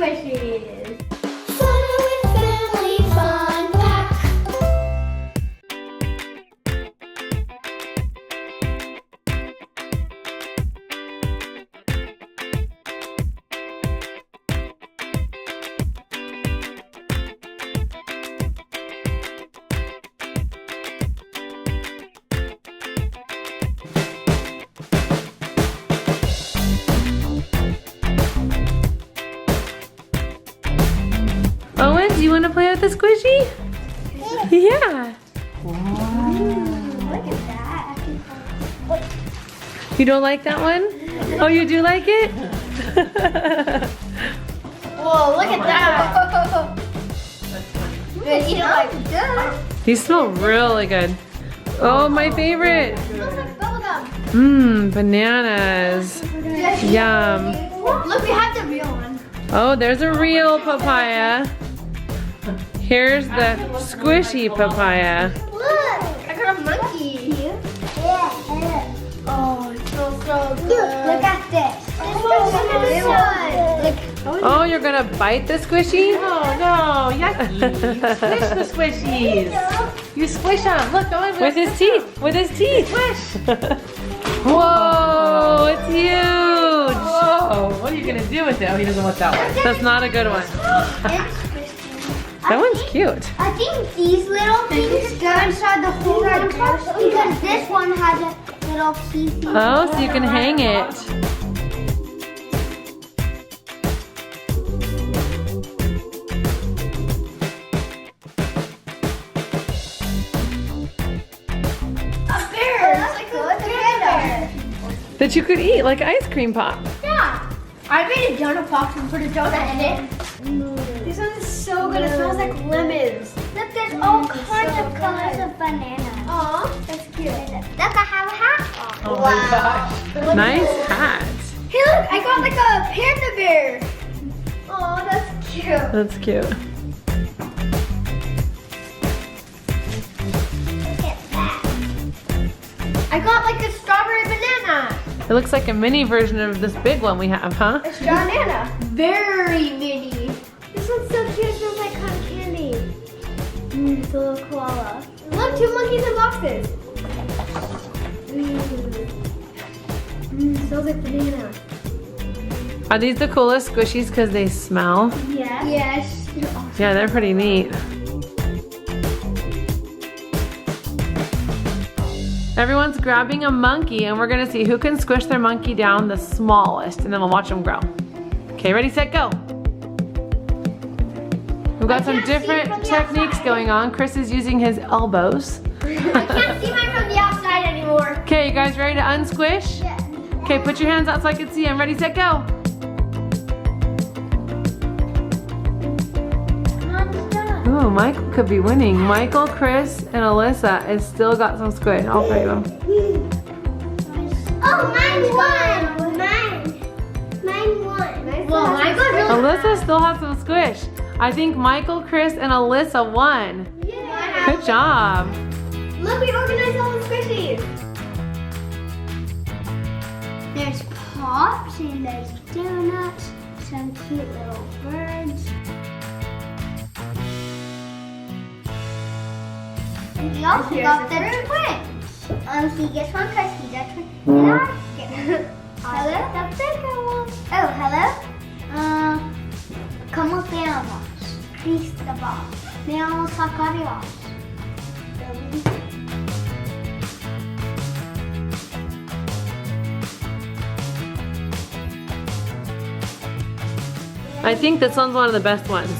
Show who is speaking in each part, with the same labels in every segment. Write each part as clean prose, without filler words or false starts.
Speaker 1: Squishies.
Speaker 2: Family Fun Pack.
Speaker 3: Owen, do you want to play with the squishy? Yeah.
Speaker 1: Look at that.
Speaker 3: You don't like that one? Oh, you do like it?
Speaker 1: Whoa, look at that. Good, you don't like good.
Speaker 3: These smell really good. Oh, my favorite.
Speaker 1: Smells like bubblegum.
Speaker 3: Mmm, bananas. Yum.
Speaker 1: Look, we have the real one.
Speaker 3: Oh, there's a real papaya. Here's the squishy papaya.
Speaker 1: Look, I got a monkey. Oh, it smells so good. Look at this. Look at this one.
Speaker 3: Oh, you're gonna bite the squishy?
Speaker 4: Oh no, yucky. Squish the squishies. You squish them. Look, Owen.
Speaker 3: With his teeth, with his teeth.
Speaker 4: Squish.
Speaker 3: Whoa, it's huge.
Speaker 4: Whoa, what are you gonna do with it? Oh, he doesn't want that one.
Speaker 3: That's not a good one. That one's cute.
Speaker 1: I think these little things go inside the whole because this one has a little piece.
Speaker 3: Oh, so you can hang it.
Speaker 1: A bear. That's like a bear.
Speaker 3: That you could eat like ice cream pop.
Speaker 1: Yeah. I made a donut box and put a donut in it. This one is so good. It smells like lemons. Look, there's all kinds of colors of bananas. Aw, that's cute. Look, I have a hat.
Speaker 4: Oh my gosh.
Speaker 3: Nice hat.
Speaker 1: Hey, look, I got like a panda bear. Oh, that's cute.
Speaker 3: That's cute.
Speaker 1: Look at that. I got like a strawberry banana.
Speaker 3: It looks like a mini version of this big one we have, huh?
Speaker 1: A straw banana. Very mini. This one's so cute. It smells like cotton candy. It's a little koala. Look, 2 monkeys in boxes. Smells like banana.
Speaker 3: Are these the coolest squishies because they smell?
Speaker 1: Yeah. Yes.
Speaker 3: Yeah, they're pretty neat. Everyone's grabbing a monkey and we're gonna see who can squish their monkey down the smallest and then we'll watch them grow. Okay, ready, set, go. We've got some different techniques going on. Chris is using his elbows.
Speaker 1: I can't see mine from the outside anymore.
Speaker 3: Okay, you guys ready to unsquish?
Speaker 1: Yeah.
Speaker 3: Okay, put your hands out so I can see them. Ready, set, go. Ooh, Michael could be winning. Michael, Chris, and Alyssa has still got some squish. All 3 of them.
Speaker 1: Oh, mine won. Mine won. Well, mine got really
Speaker 3: Alyssa still has some squish. I think Michael, Chris, and Alyssa won.
Speaker 1: Yeah.
Speaker 3: Good job.
Speaker 1: Look, we organized all the squishies. There's pops and there's donuts, some cute little birds. And we also got the twins. He gets one because he's a twin. And I get hello? The bigger one. Oh, hello? Como te llamas? Cristobal. Me llamo Zacarias.
Speaker 3: I think this one's one of the best ones.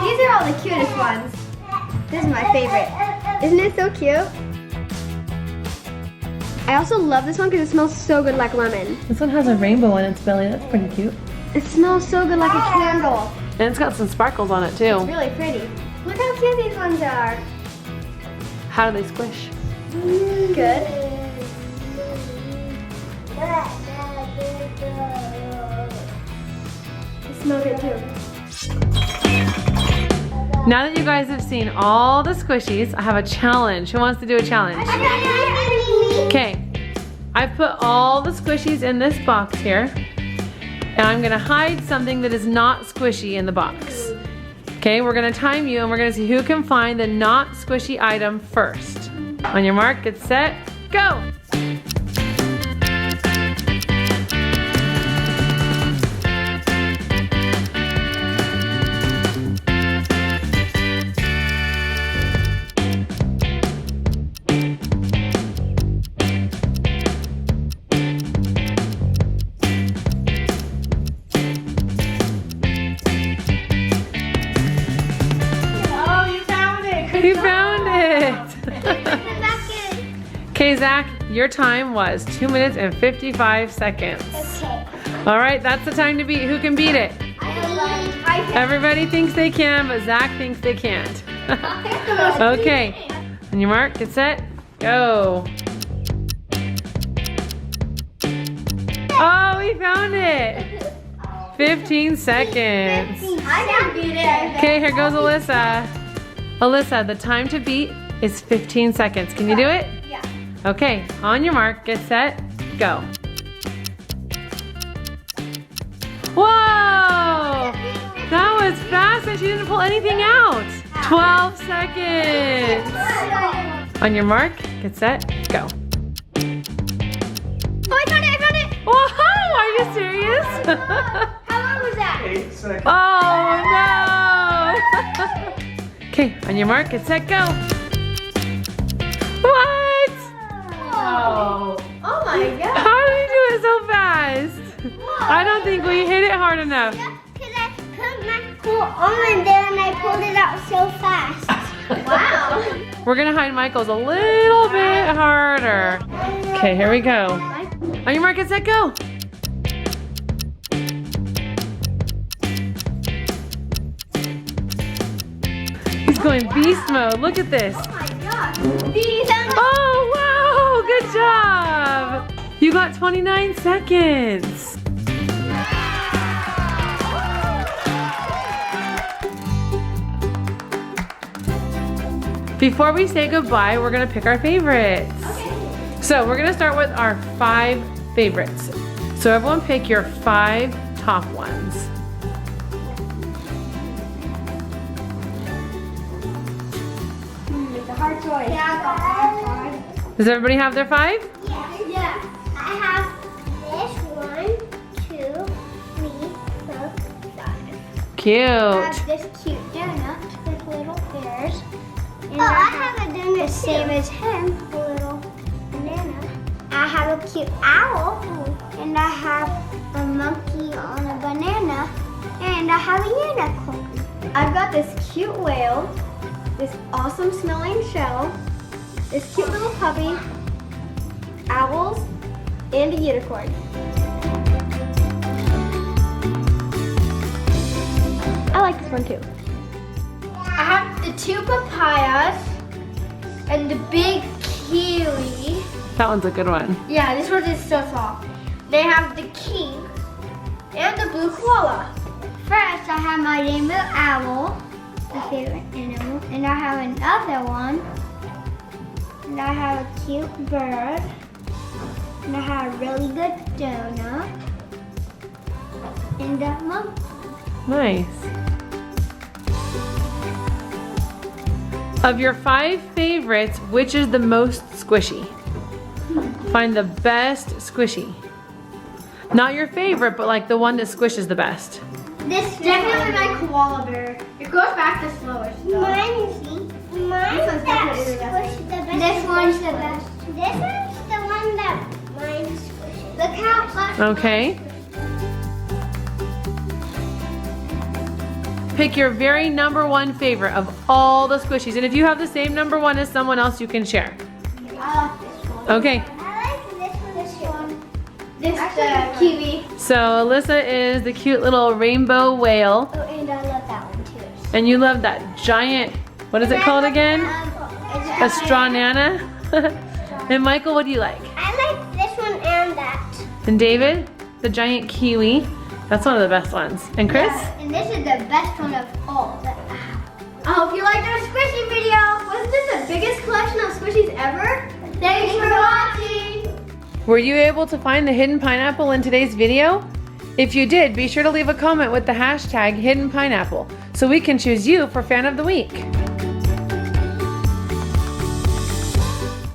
Speaker 1: These are all the cutest ones. This is my favorite. Isn't it so cute? I also love this one because it smells so good like lemon.
Speaker 3: This one has a rainbow in its belly. That's pretty cute.
Speaker 1: It smells so good like a candle.
Speaker 3: And it's got some sparkles on it
Speaker 1: It's
Speaker 3: too.
Speaker 1: really pretty. Look how cute these ones are.
Speaker 3: How do they squish?
Speaker 1: Good. They smell good too.
Speaker 3: Now that you guys have seen all the squishies, I have a challenge. Who wants to do a challenge? Okay. I've put all the squishies in this box here. And I'm gonna hide something that is not squishy in the box. Okay, we're gonna time you and we're gonna see who can find the not squishy item first. On your mark, get set, go! You found it! Okay, Zach, your time was 2 minutes and 55 seconds.
Speaker 1: Okay.
Speaker 3: All right, that's the time to beat. Who can beat it?
Speaker 1: I
Speaker 3: Everybody thinks they can, but Zach thinks they can't. Okay, on your mark, get set, go. Oh, we found it! 15 seconds.
Speaker 1: I can beat it.
Speaker 3: Okay, here goes Alyssa. Alyssa, the time to beat is 15 seconds. Can you do it?
Speaker 1: Yeah.
Speaker 3: Okay, on your mark, get set, go. Whoa! That was fast and she didn't pull anything out. 12 seconds. On your mark, get set, go.
Speaker 1: Oh, I found it, I found it.
Speaker 3: Whoa, are you serious?
Speaker 1: How long was that?
Speaker 5: 8 seconds.
Speaker 3: Oh no! Okay, on your mark, get set, go. What?
Speaker 1: Oh. Oh my god.
Speaker 3: How did you do it so fast? I don't think we hit it hard enough.
Speaker 1: Because I put my cool arm in there and I pulled it out so fast. Wow.
Speaker 3: We're gonna hide Michael's a little bit harder. Okay, here we go. On your mark, get set, go. He's going beast mode. Look at this.
Speaker 1: Oh my gosh. These are
Speaker 3: Oh, wow, good job. You got 29 seconds. Before we say goodbye, we're gonna pick our favorites. So we're gonna start with our 5 favorites. So everyone pick your 5 top ones.
Speaker 1: It's a hard choice. Yeah, I got hard.
Speaker 3: Does everybody have their 5?
Speaker 1: Yeah. I have this 1, 2, 3, 4, 5.
Speaker 3: Cute.
Speaker 1: I have this cute donut with little ears. And I have a donut the same as him, a little banana. I have a cute owl, and I have a monkey on a banana, and I have a unicorn. I've got this cute whale, this awesome smelling shell, this cute little puppy, owls, and a unicorn. I like this one too. I have the 2 papayas and the big kiwi.
Speaker 3: That one's a good one.
Speaker 1: Yeah, this one is so soft. They have the king and the blue koala. First, I have my rainbow owl, my favorite animal, and I have another one. And I have a cute bird. And I have a really good donut. And a monkey.
Speaker 3: Nice. Of your 5 favorites, which is the most squishy? Find the best squishy. Not your favorite, but like the one that squishes the best.
Speaker 1: This is definitely my koala bear. It goes back the slowest. Mine is This one's the best. This one's the one that mine squishes. Look how
Speaker 3: Okay. Pick your very number 1 favorite of all the squishies. And if you have the same number 1 as someone else, you can share.
Speaker 1: I like this one.
Speaker 3: Okay.
Speaker 1: I like this one. This the kiwi.
Speaker 3: So Alyssa is the cute little rainbow whale.
Speaker 1: Oh, and I love that one too.
Speaker 3: And you love that giant, what is it called again? A straw nana. And Michael, what do you like?
Speaker 1: I like this one and that.
Speaker 3: And David, the giant kiwi. That's one of the best ones. And Chris?
Speaker 1: Yeah, and this is the best one of all that I have. I hope you liked our squishy video. Wasn't this the biggest collection of squishies ever? Thanks for watching.
Speaker 3: Were you able to find the hidden pineapple in today's video? If you did, be sure to leave a comment with the hashtag hidden pineapple so we can choose you for Fan of the Week.